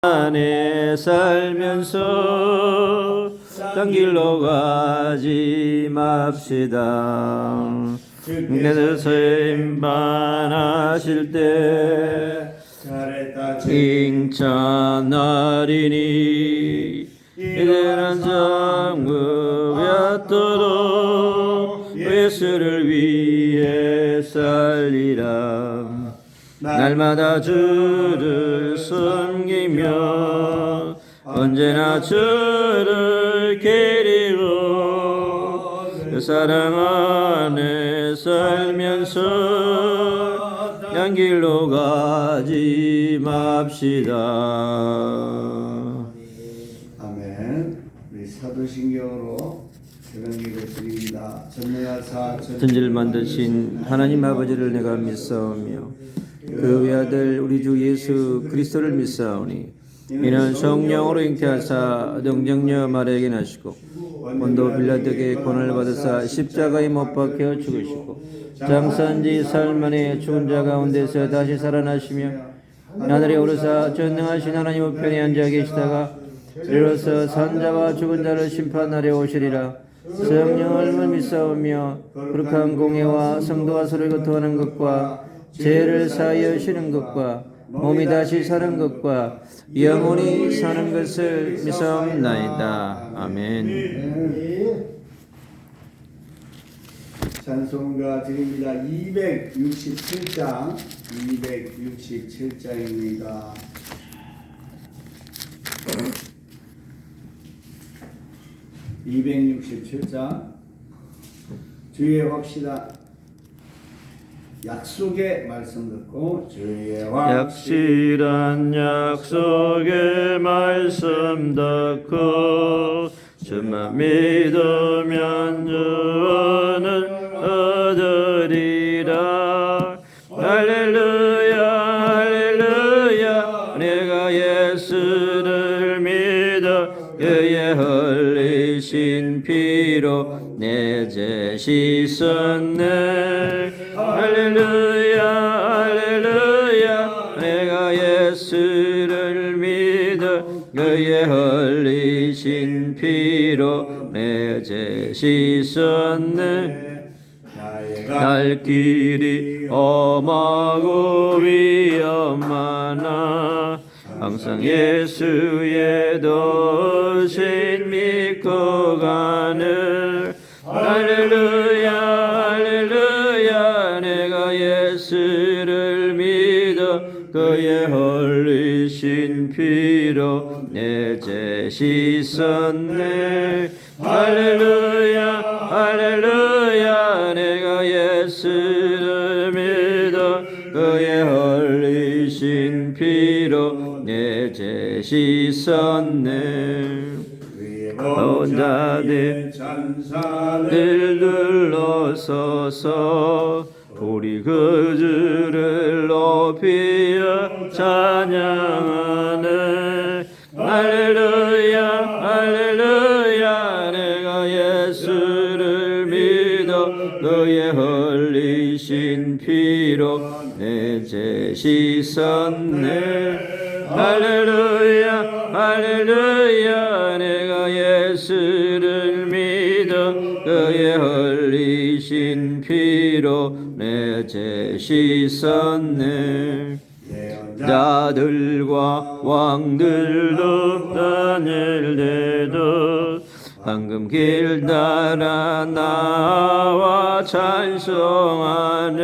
안에 살면서 딴 길로 가지 맙시다. 주께서 임반하실 때 칭찬하리니 이들은 장구였도록 예수를 위해 살리라. 날마다 주를 섬기며 언제나 주를 기리고 그 사랑 안에 살면서 양 길로 가지 맙시다. 아멘. 우리 사도신경으로 그런 기도 드립니다. 천지를 만드신 하나님 아버지를 내가 믿사오며 그 외아들 우리 주 예수 그리스도를 믿사오니 이는 성령으로 잉태하사 동정녀 마리아에게 나시고 본도 빌라도에게 고난을 받으사 십자가에 못 박혀 죽으시고 장사한지 사흘 만에 죽은 자 가운데서 다시 살아나시며 하늘에 오르사 전능하신 하나님 우편에 앉아 계시다가 이로써 산자와 죽은 자를 심판하려 오시리라. 성령을 믿사오며 거룩한 공예와 성도와 서로 교통하는 것과 죄를 사하여 주시는 것과 몸이 다시 사는 것과 영원히 사는 것을 믿사옵나이다. 아멘. 찬송가 드립니다. 267장 267장입니다. 주의 확실한 약속의 말씀 듣고 주의 확실한 약속의 말씀 듣고 주만 믿으면 주는 얻으리라. 할렐루야 할렐루야. 내가 예수를 믿어 그의 흘리신 피로 내 죄 씻었네. 할렐루야 할렐루야. 내가 예수를 믿어 그의 흘리신 피로 내 죄 씻었네. 갈 길이 험하고 위험하나 항상 예수의 도신 믿고 가는. 할렐루야 할렐루야. 내가 예수를 믿어 그의 흘리신 피로 내 죄 씻었네. 할렐루야 할렐루야. 내가 예수를 믿어 그의 흘리신 피로 내 죄 씻었네. 혼자된 찬사를 둘러서서 우리 그 주를 높이어 찬양하네. 할렐루야 할렐루야. 내가 예수를 믿어 그의 흘리신 피로 내 죄 씻었네. 할렐루야 할렐루야. 내가 예수를 믿어 그의 흘리신 피로 내 죄 씻었네. 자들과 왕들도 다닐때도 황금 길 따라 나와 찬송하네.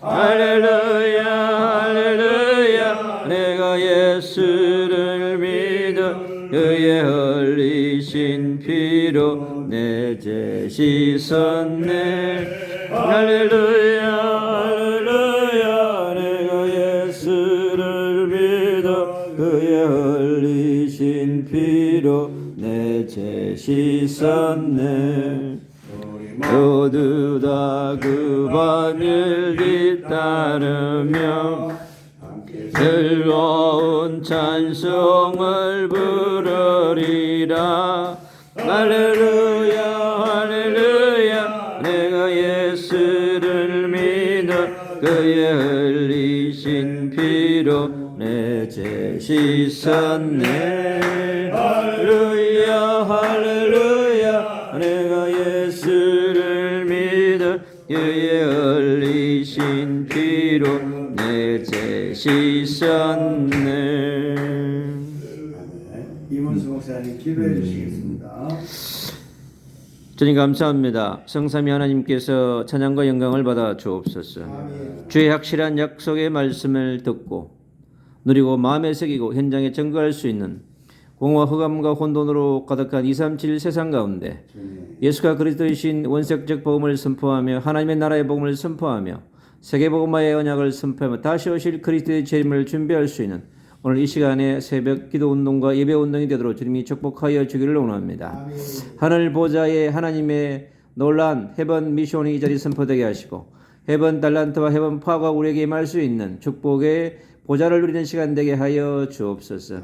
할렐루야 할렐루야. 내가 예수를 믿어 그의 흘리신 피로 내 죄 씻었네. 할렐루야 할렐루야. 내가 예수를 믿어 그의 흘리신 피로 내 죄 씻었네. 모두 다 그 방을 뒤따르며 즐거운 찬송을 부르리라. 할렐루야 할렐루야. 내가 예수를 믿어 그의 흘리신 피로 내 죄 씻었네. 할렐루야 할렐루야. 내가 예수를 믿어 그의 흘리신 피로 내 죄 씻었네. 이문수 목사님 기도해 주시겠습니다. 주님 감사합니다. 성삼위 하나님께서 찬양과 영광을 받아 주옵소서. 주의 확실한 약속의 말씀을 듣고 누리고 마음에 새기고 현장에 증거할 수 있는 공허와 흑암과 혼돈으로 가득한 237 세상 가운데 예수가 그리스도이신 원색적 복음을 선포하며 하나님의 나라의 복음을 선포하며 세계복음화의 언약을 선포하며 다시 오실 그리스도의 재림을 준비할 수 있는 오늘 이 시간에 새벽 기도 운동과 예배 운동이 되도록 주님이 축복하여 주기를 원합니다. 하늘 보좌에 하나님의 놀란 헤번 미션이 이 자리에 선포되게 하시고 헤번 달란트와 헤번 파워가 우리에게 임할 수 있는 축복의 보좌를 누리는 시간 되게 하여 주옵소서.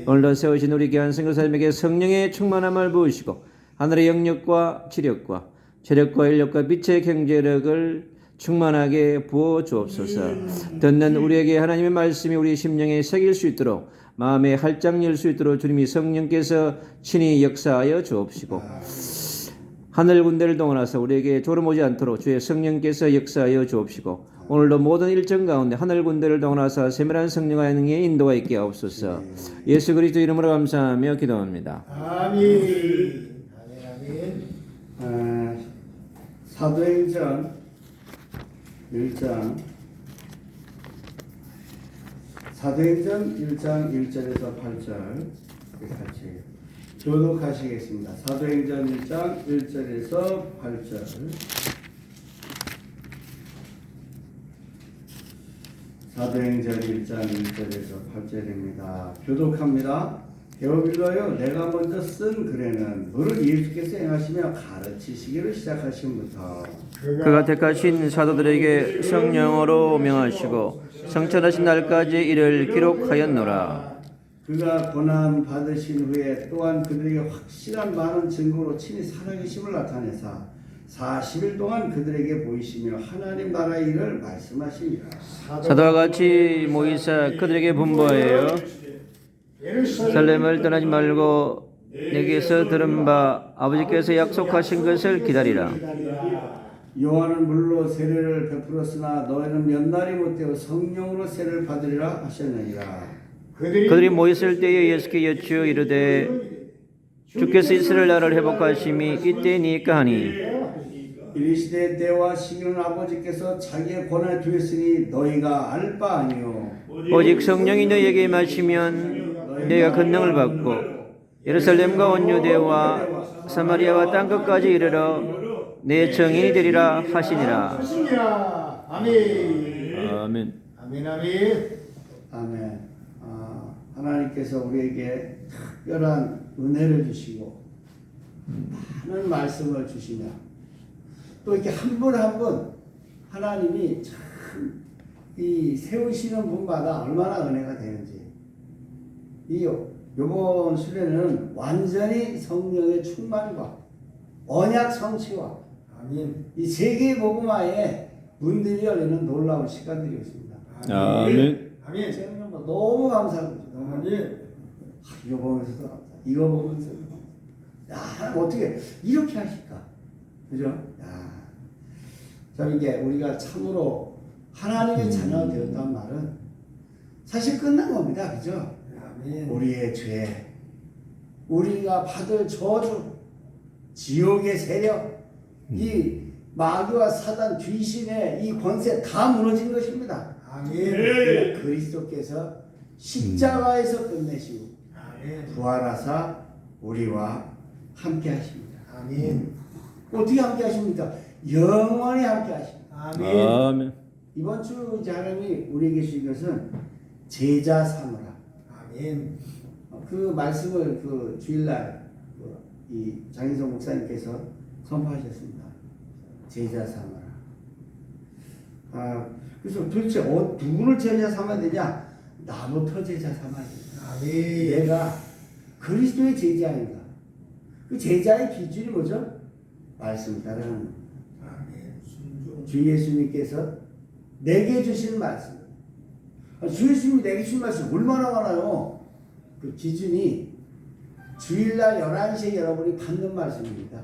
오늘도 세우신 우리 귀한 선교사님에게 성령의 충만함을 부으시고 하늘의 영역과 지력과 체력과 인력과 빛의 경제력을 충만하게 부어 주옵소서. 듣는 우리에게 하나님의 말씀이 우리 심령에 새길 수 있도록 마음에 활짝 열 수 있도록 주님이 성령께서 친히 역사하여 주옵시고 하늘 군대를 동원하사 우리에게 졸음 오지 않도록 주의 성령께서 역사하여 주옵시고 오늘도 모든 일정 가운데 하늘 군대를 동원하사 세밀한 성령의 능력의 인도가 있게 하옵소서. 예수 그리스도 이름으로 감사하며 기도합니다. 아멘. 사도행전 1장 사도행전 1장 1절에서 8절 같이 교독하시겠습니다. 사도행전 1장 1절에서 8절 사도행전 1장 1절에서 8절입니다. 교독합니다. 데오빌로여 내가 먼저 쓴 글에는 너를 예수께서 행하시며 가르치시기를 시작하신부터 그가 택하신 사도들에게 성령으로 명하시고 성천하신 날까지 이를 기록하였노라. 그가 고난 받으신 후에 또한 그들에게 확실한 많은 증거로 친히 살아계심을 나타내사 40일 동안 그들에게 보이시며 하나님 나라의 일을 말씀하시니라. 사도와 같이 모이사 그들에게 분부하여 예루살렘을 떠나지 말고 내게서 들은 바 아버지께서 약속하신 것을 기다리라. 요한은 물로 세례를 베풀었으나 너희는 몇 날이 못되어 성령으로 세례를 받으리라 하셨느니라. 그들이 모였을 때에 예수께 여쭈어 이르되 주께서 이스라엘 나라를 회복하심이 이때니까 하니 이르시되 때와 시기는 아버지께서 자기의 권한에 두었으니 너희가 알 바 아니요 오직 성령이 너희에게 임하시면 너희가 권능을 받고 예루살렘과 온 유대와 사마리아와 땅끝까지 이르러 내 증인이 되리라 하시니라. 아멘. 아멘. 아멘. 아멘. 아멘. 하나님께서 우리에게 특별한 은혜를 주시고 많은 말씀을 주시며 또 이렇게 한 분 한 분 하나님이 참 이 세우시는 분마다 얼마나 은혜가 되는지 요번 수련회는 완전히 성령의 충만과 언약 성취와 아멘. 이 세계 복음화에 문들이 열리는 놀라운 시간들이었습니다. 아멘. 아멘. 저는 너무 감사합니다. 아멘. 이거 보면서도 감사. 이거 보면서 야 하나님 어떻게 이렇게 하실까? 그죠? 야, 참 이게 우리가 참으로 하나님의 자녀가 되었다는 말은 사실 끝난 겁니다. 그죠? 아멘. 우리의 죄, 우리가 받을 저주, 지옥의 세력, 이 마귀와 사단 귀신의 이 권세 다 무너진 것입니다. 아멘. 그리스도께서 십자가에서 끝내시고 아멘. 부활하사 우리와 함께 하십니다. 아멘. 어떻게 함께 하십니까? 영원히 함께 하십니다. 아멘. 아멘. 이번 주 하나님이 우리에게 주신 것은 제자 삼으라. 아멘. 그 말씀을 그 주일날 이 장인성 목사님께서 선포하셨습니다. 제자 삼아라. 그래서 도대체 누구를 제자 삼아야 되냐? 나부터 제자 삼아야 된다. 아멘. 내가 그리스도의 제자인가? 그 제자의 기준이 뭐죠? 말씀 따르는 것. 아멘. 순종. 주 예수님께서 내게 주신 말씀. 주 예수님이 내게 주신 말씀 얼마나 많아요. 그 기준이 주일날 11시에 여러분이 받는 말씀입니다.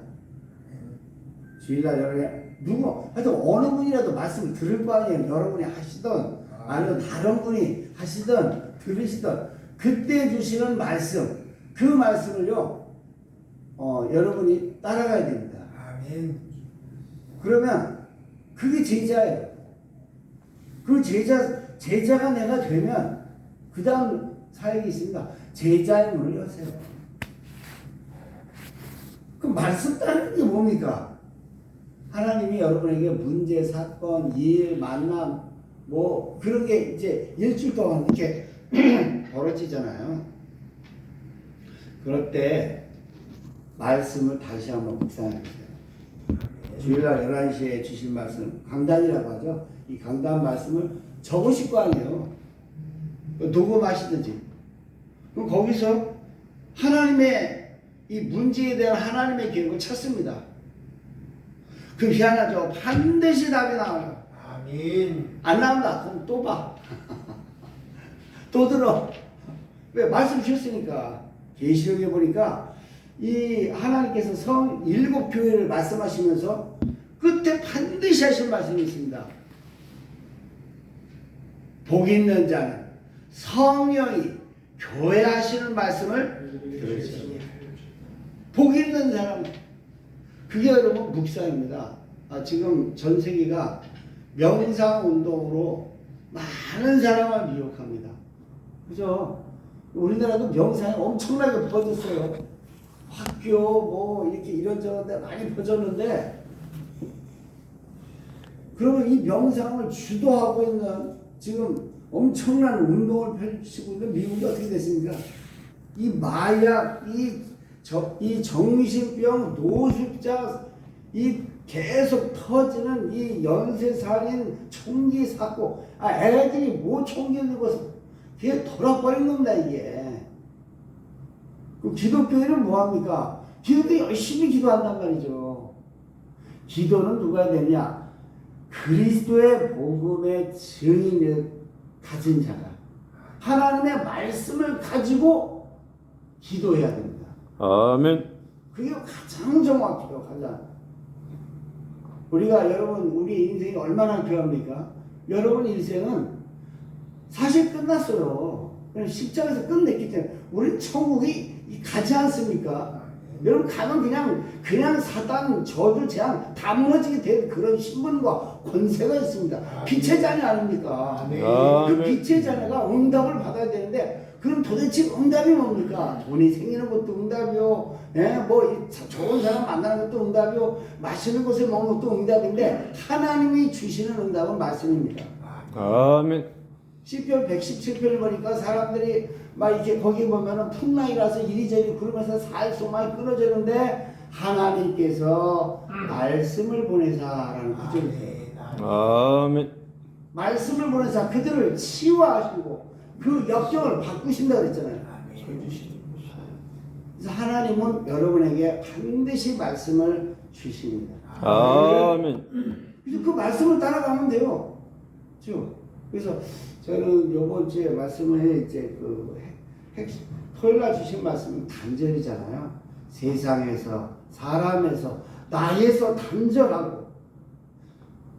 주일날 여러분이 하여튼 어느 분이라도 말씀을 들을 거 아니에요. 여러분이 하시던 아니면 다른 분이 하시던 들으시던 그때 주시는 말씀, 그 말씀을요 여러분이 따라가야 됩니다. 아멘. 그러면 그게 제자예요. 그 제자가 내가 되면 그 다음 사역이 있습니다. 제자의 문을 여세요. 그 말씀 따르는 게 뭡니까? 하나님이 여러분에게 문제, 사건, 일, 만남 뭐 그런 게 이제 일주일 동안 이렇게 벌어지잖아요. 그럴 때 말씀을 다시 한번 묵상해주세요. 주일날 11시에 주신 말씀 강단이라고 하죠. 이 강단 말씀을 적으실 거 아니에요. 녹음하시든지. 그럼 거기서 하나님의 이 문제에 대한 하나님의 계획을 찾습니다. 그 희한하죠. 반드시 답이 나와요. 아멘. 안 나온다. 그럼 또 봐. 또 들어. 왜? 말씀 주셨으니까. 계시록에 보니까 이 하나님께서 성 7교회를 말씀하시면서 끝에 반드시 하신 말씀이 있습니다. 복 있는 자는 성령이 교회 하시는 말씀을 들으시오. 복 있는 사람, 그게 여러분 묵상입니다. 지금 전 세계가 명상 운동으로 많은 사람을 미혹합니다. 그죠? 우리나라도 명상이 엄청나게 퍼졌어요. 학교 뭐 이렇게 이런저런 데 많이 퍼졌는데, 그러면 이 명상을 주도하고 있는 지금 엄청난 운동을 펼치고 있는 미국이 어떻게 됐습니까? 이 마약, 이 정신병, 노숙자, 이 계속 터지는 이 연쇄살인, 총기 사건, 애들이 뭐 총기 들고서 그게 돌아버린 겁니다, 이게. 그 기독교인은 뭐합니까? 기독교 열심히 기도한단 말이죠. 기도는 누가 해야 되냐? 그리스도의 복음의 증인을 가진 자가 하나님의 말씀을 가지고 기도해야 됩니다. 아멘. 그게 가장 정확해요. 가장. 우리가 여러분 우리 인생이 얼마나 귀합니까? 여러분 인생은 사실 끝났어요. 십자가에서 끝냈기 때문에 우리 천국이 가지 않습니까? 여러분 가면 그냥 사단 저주 재앙 다 무너지게 된 그런 신분과 권세가 있습니다. 빛의 자녀 아닙니까? 그 빛의 자녀가 응답을 받아야 되는데 그럼 도대체 응답이 뭡니까? 돈이 생기는 것도 응답이요. 뭐 좋은 사람 만나는 것도 응답이요. 맛있는 곳에 먹는 것도 응답인데 하나님이 주시는 응답은 말씀입니다. 아멘. 시편 117편을 보니까 사람들이 막 이렇게 거기 보면은 풍랑이라서 이리저리 구르면서 살소만 끊어지는데 하나님께서 말씀을 보내사라는 구절이 있어요. 아멘. 말씀을 보내사 그들을 치유하시고 그 역경을 바꾸신다 그랬잖아요. 그래서 하나님은 여러분에게 반드시 말씀을 주십니다. 아멘. 그래서 그 말씀을 따라가면 돼요. 그래서 저는 이번 주에 말씀을 이제 토요일날 주신 말씀은 단절이잖아요. 세상에서, 사람에서, 나에서 단절하고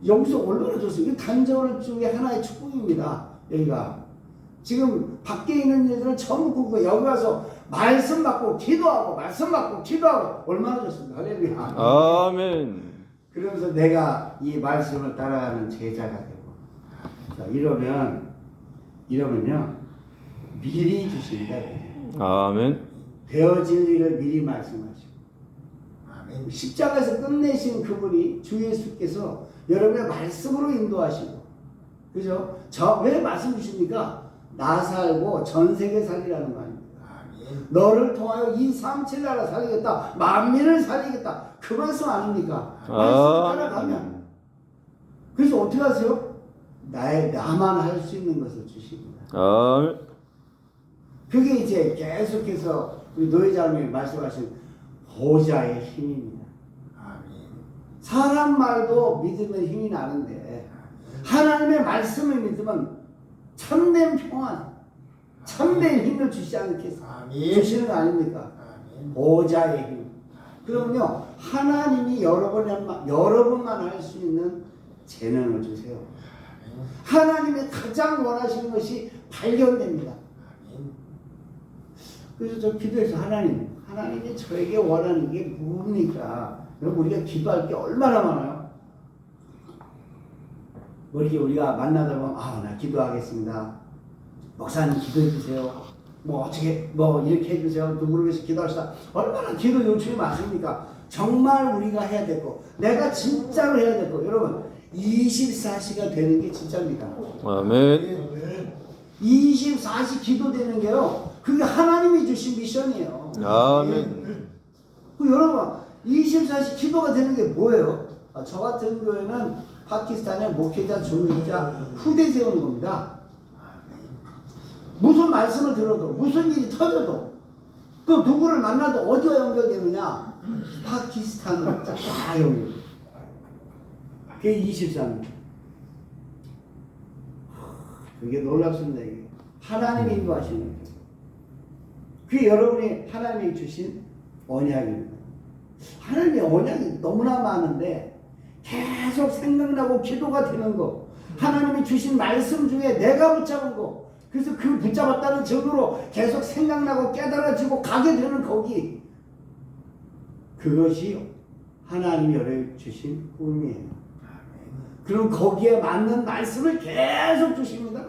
여기서 얼마나 좋습니까? 이 단절 중에 하나의 축복입니다. 여기가 지금 밖에 있는 일들은 전부 꿈꾸고 여기 와서 말씀 받고 기도하고 말씀 받고 기도하고 얼마나 좋습니까? 할렐루야. 아멘. 그러면서 내가 이 말씀을 따라가는 제자가 되고 자, 이러면요 미리 주십니다. 아멘. 되어질 일을 미리 말씀하시고 아멘. 십자가에서 끝내신 그분이 주 예수께서 여러분의 말씀으로 인도하시고 그죠? 왜 말씀 주십니까? 나 살고 전 세계 살리라는 말입니다. 아멘. 너를 통하여 이 3,7나라 살리겠다. 만민을 살리겠다. 그 말씀 아닙니까? 말씀 따라가면 그래서 어떻게 하세요? 나만 할 수 있는 것을 주십니다. 아멘. 그게 이제 계속해서 우리 노회장님이 말씀하신 보좌의 힘입니다. 아멘. 사람 말도 믿으면 힘이 나는데 하나님의 말씀을 믿으면 참된 평안, 참된 힘을 주시지 않겠어요? 아멘. 주시는 거 아닙니까? 아멘. 보좌의 힘. 그러면요, 하나님이 여러분만 할 수 있는 재능을 주세요. 하나님이 가장 원하시는 것이 발견됩니다. 아멘. 그래서 저 기도해서 하나님이 저에게 원하는 게 뭡니까? 여러분, 우리가 기도할 게 얼마나 많아요? 뭐 이렇게 우리가 만나다 보면, 나 기도하겠습니다. 목사님 기도해 주세요. 뭐 어떻게, 뭐 이렇게 해주세요. 누구를 위해서 기도합시다. 얼마나 기도 요청이 많습니까? 정말 우리가 해야 될 거, 내가 진짜로 해야 될 거. 여러분, 24시가 되는 게 진짜입니다. 아멘. 24시 기도되는 게요, 그게 하나님이 주신 미션이에요. 아멘. 그 여러분, 24시 기도가 되는 게 뭐예요? 저 같은 교회는 파키스탄의 목회자, 중직자 후대 세우는 겁니다. 무슨 말씀을 들어도, 무슨 일이 터져도, 그 누구를 만나도 어디와 연결되느냐? 파키스탄으로 딱 연결. 그게 23일. 그게 놀랍습니다. 이게. 하나님이 인도하시는 거예요. 그게 여러분이 하나님이 주신 언약입니다. 하나님의 언약이 너무나 많은데 계속 생각나고 기도가 되는 거, 하나님이 주신 말씀 중에 내가 붙잡은 거, 그래서 그 붙잡았다는 정도로 계속 생각나고 깨달아지고 가게 되는 거기, 그것이 하나님이 여러분에게 주신 꿈이에요. 그럼 거기에 맞는 말씀을 계속 주십니다.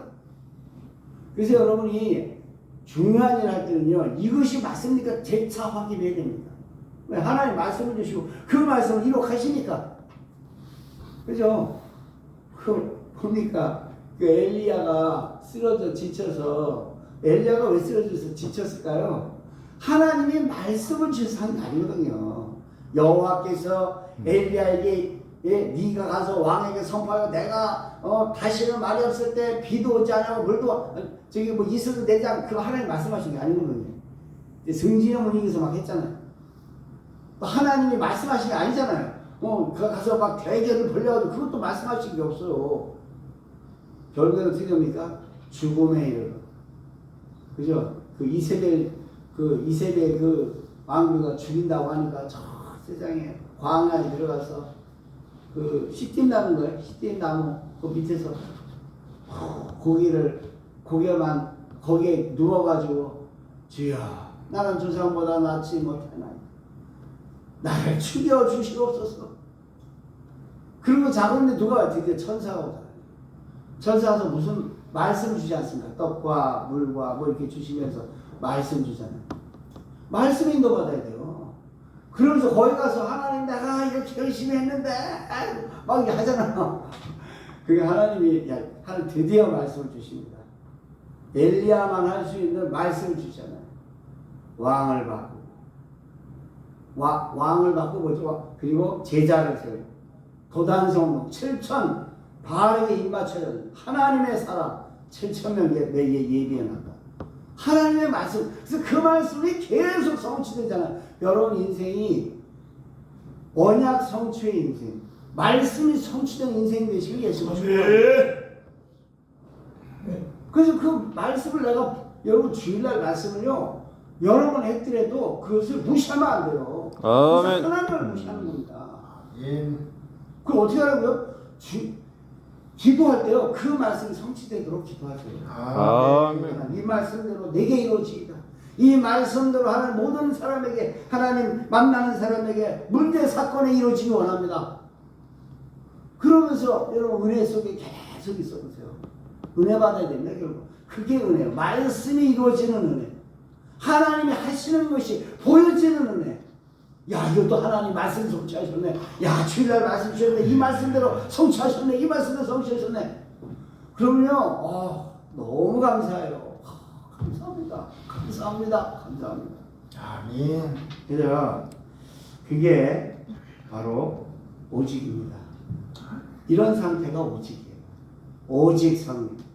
그래서 여러분이 중요한 일 할 때는요, 이것이 맞습니까? 재차 확인해야 됩니다. 왜? 하나님 말씀을 주시고 그 말씀을 이룩하시니까. 그죠? 보니까 그 엘리야가 쓰러져 지쳐서, 엘리야가 왜 쓰러져서 지쳤을까요? 하나님이 말씀을 주셔서 한 게 아니거든요. 여호와께서 엘리야에게 네가 가서 왕에게 선포하여 내가 다시는 말이 없을 때 비도 오지 않고 물도 저기 뭐 이슬도 내지 않고, 그거 하나님 말씀하신 게 아니거든요. 승진의 문익에서 막 했잖아요. 하나님이 말씀하신 게 아니잖아요. 그 가서 막 대결을 벌려가지고 그것도 말씀하신 게 없어요. 결국에는 어떻게 됩니까? 죽음에 이르러. 그죠? 그 이세벨 그 왕비가 죽인다고 하니까 저 세상에 광야에 들어가서 그 시띠 나는 거예요. 시띠 나무 그 밑에서 거기에 누워가지고, 주여 나는 조상보다 낫지 못하나니 나를 죽여 주시옵소서. 그리고 자고있는데 누가 드디어 천사가 오잖아요. 천사 와서 무슨 말씀 주지 않습니까? 떡과 물과 뭐 이렇게 주시면서 말씀 주잖아요. 말씀 인도받아야 돼요. 그러면서 거기 가서 하나님 내가 이렇게 열심히 했는데 막 이렇게 하잖아요. 그게 하나님이 하나님 드디어 말씀을 주십니다. 엘리야만 할 수 있는 말씀을 주잖아요. 왕을 받고 뭐죠? 그리고 제자를 세우고 도단성록 7천 바알에게 입맞춰야 하나님의 사람 7,000명에 예비해놨다. 하나님의 말씀. 그래서 그 말씀이 계속 성취되잖아요. 여러분 인생이 언약 성취의 인생, 말씀이 성취된 인생이 되시길 예수 그리스도로. 그래서 그 말씀을 내가 여러분 주일날 말씀을요, 여러 번 했더라도 그것을 무시하면 안 돼요. 아멘. 하나님을 무시하는 겁니다. 아멘. 그럼 어떻게 하라고요? 기도할 때요, 그 말씀이 성취되도록 기도하세요. 아멘. 이 말씀대로 내게 이루어지이다. 이 말씀대로 하는 모든 사람에게, 하나님 만나는 사람에게 문제 사건이 이루어지기 원합니다. 그러면서 여러분 은혜 속에 계속 있어보세요. 은혜 받아야 됩니다. 결국 그게 은혜예요. 말씀이 이루어지는 은혜, 하나님이 하시는 것이 보여지는 은혜. 야, 이것도 하나님 말씀 성취하셨네. 야, 주일날 말씀 주셨네. 이 말씀대로 성취하셨네. 이 말씀대로 성취하셨네. 그러면요, 너무 감사해요. 감사합니다. 감사합니다. 감사합니다. 아멘. 그래서 그게 바로 오직입니다. 이런 상태가 오직이에요. 오직 성령.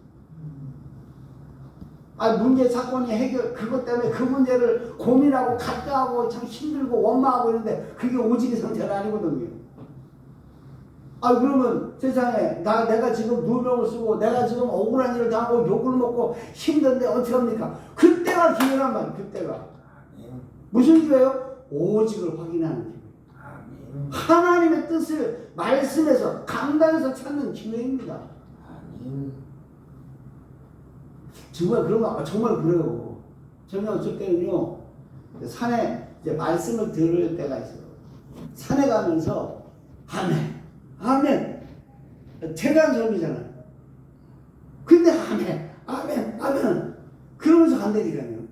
문제 사건이 해결, 그것 때문에 그 문제를 고민하고 갖다하고 참 힘들고 원망하고 있는데 그게 오직의 상태가 아니거든요. 아 그러면 세상에 내가 지금 누명을 쓰고 내가 지금 억울한 일을 당하고 욕을 먹고 힘든데 어떻게 합니까? 그때가 기회란 말이에요. 그때가 무슨 기회예요? 오직을 확인하는 기회. 아멘. 하나님의 뜻을 말씀에서 강단에서 찾는 기회입니다. 아멘. 정말 그런 거 정말 그래요. 저는 어쩔 때는요 산에 이제 말씀을 들을 때가 있어요. 산에 가면서 아멘, 아멘, 태간섬이잖아요. 근데 아멘, 아멘, 아멘 그러면서 간다니까요.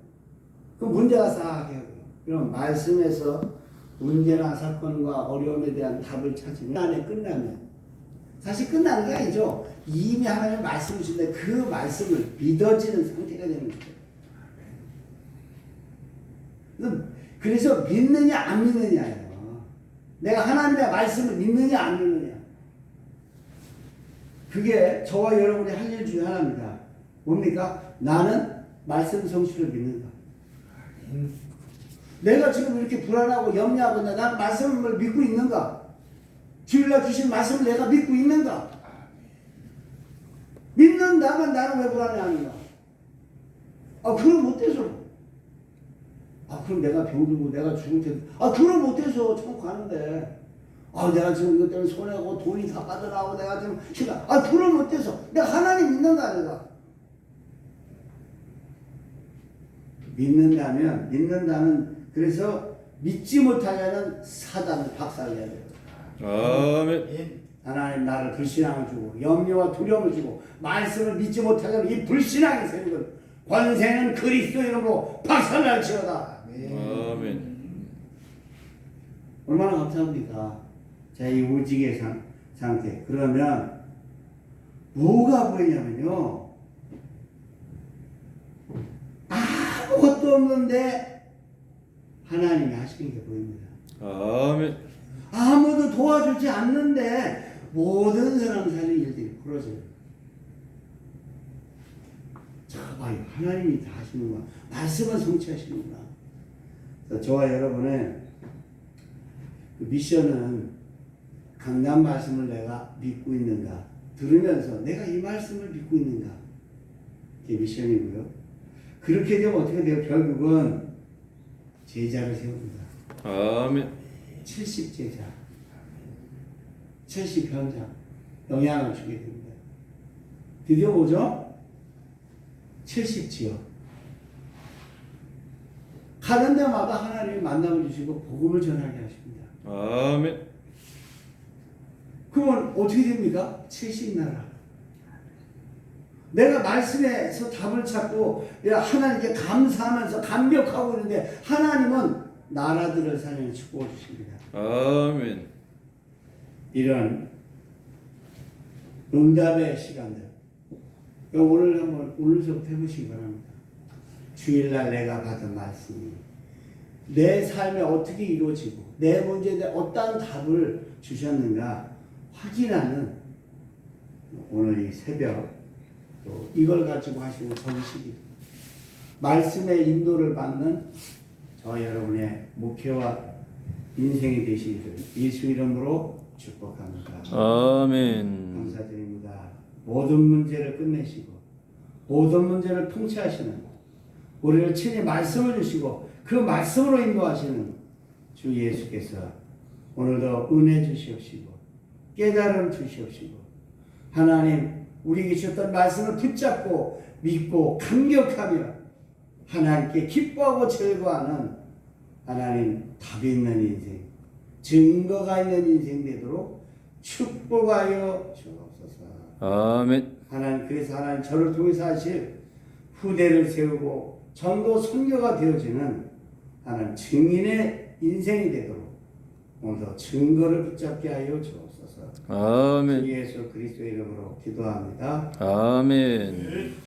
그럼 문제가 싹해요. 그럼 말씀에서 문제나 사건과 어려움에 대한 답을 찾으면 안에 끝나면 사실 끝나는 게 아니죠. 이미 하나님 말씀을 주는데 그 말씀을 믿어지는 상태가 되는 거죠. 그래서 믿느냐 안 믿느냐예요. 내가 하나님의 말씀을 믿느냐 안 믿느냐. 그게 저와 여러분이 할 일 중에 하나입니다. 뭡니까? 나는 말씀 성취를 믿는다. 내가 지금 이렇게 불안하고 염려하고 있는데 나는 말씀을 믿고 있는가? 주일날 주신 말씀을 내가 믿고 있는가? 믿는다면 나는 왜 불안해하는가? 아 그럼 못해서. 아 그럼 내가 병들고 내가 죽을 텐데. 아 그럼 못해서 천국 가는데. 아 내가 지금 이것 때문에 손해고 돈이 다 빠져나오고 내가 지금 힘들어. 아 그럼 못해서. 내가 하나님 믿는가 내가. 믿는다는 그래서 믿지 못하냐는 사단을 박살내야 돼요. 아멘. 하나님 나를 불신앙을 주고 염려와 두려움을 주고 말씀을 믿지 못하냐는 이 불신앙의 세력을 권세는 그리스도 이름으로 박살날지어다. 아멘. 얼마나 감사합니까? 자, 이 오직의 상태. 그러면 뭐가 보이냐면요. 아무것도 없는데 하나님이 하시는 게 보입니다. 아멘. 아무도 도와주지 않는데 모든 사람 사는 일들이 벌어져요. 자, 봐요. 하나님이 다 하시는구나. 말씀을 성취하시는구나. 저와 여러분의 그 미션은 강단 말씀을 내가 믿고 있는가, 들으면서 내가 이 말씀을 믿고 있는가, 이게 미션이고요. 그렇게 되면 어떻게 돼요? 결국은 제자를 세웁니다. 아멘. 70제자, 70현장 영향을 주게 됩니다. 드디어 뭐죠? 70지역. 가는 데마다 하나님이 만남을 주시고 복음을 전하게 하십니다. 아멘. 그러면 어떻게 됩니까? 70나라. 내가 말씀에서 답을 찾고 하나님께 감사하면서 감격하고 있는데 하나님은 나라들을 살리는 축복을 주십니다. 아멘. 이런 응답의 시간들 오늘 한번 오늘서부터 해보시기 바랍니다. 주일날 내가 받은 말씀이 내 삶에 어떻게 이루어지고 내 문제에 대해 어떠한 답을 주셨는가 확인하는 오늘 이 새벽 또 이걸 가지고 하시는 정식이 말씀의 인도를 받는 저 여러분의 목회와 인생이 되시기를 예수 이름으로 축복합니다. 아멘. 감사드립니다. 모든 문제를 끝내시고 모든 문제를 통치하시는 우리를 친히 말씀을 주시고 그 말씀으로 인도하시는 주 예수께서 오늘도 은혜 주시옵시고 깨달음 주시옵시고 하나님 우리에게 주셨던 말씀을 붙잡고 믿고 감격하며 하나님께 기뻐하고 즐거워하는 하나님 답 있는 인생 증거가 있는 인생 되도록 축복하여 주옵소서. 아멘. 하나님 그래서 하나님 저를 통해서 하실 후대를 세우고 전도 선교가 되어지는 하나님 증인의 인생이 되도록 오늘도 증거를 붙잡게 하여 주옵소서. 아멘. 주 예수 그리스도의 이름으로 기도합니다. 아멘.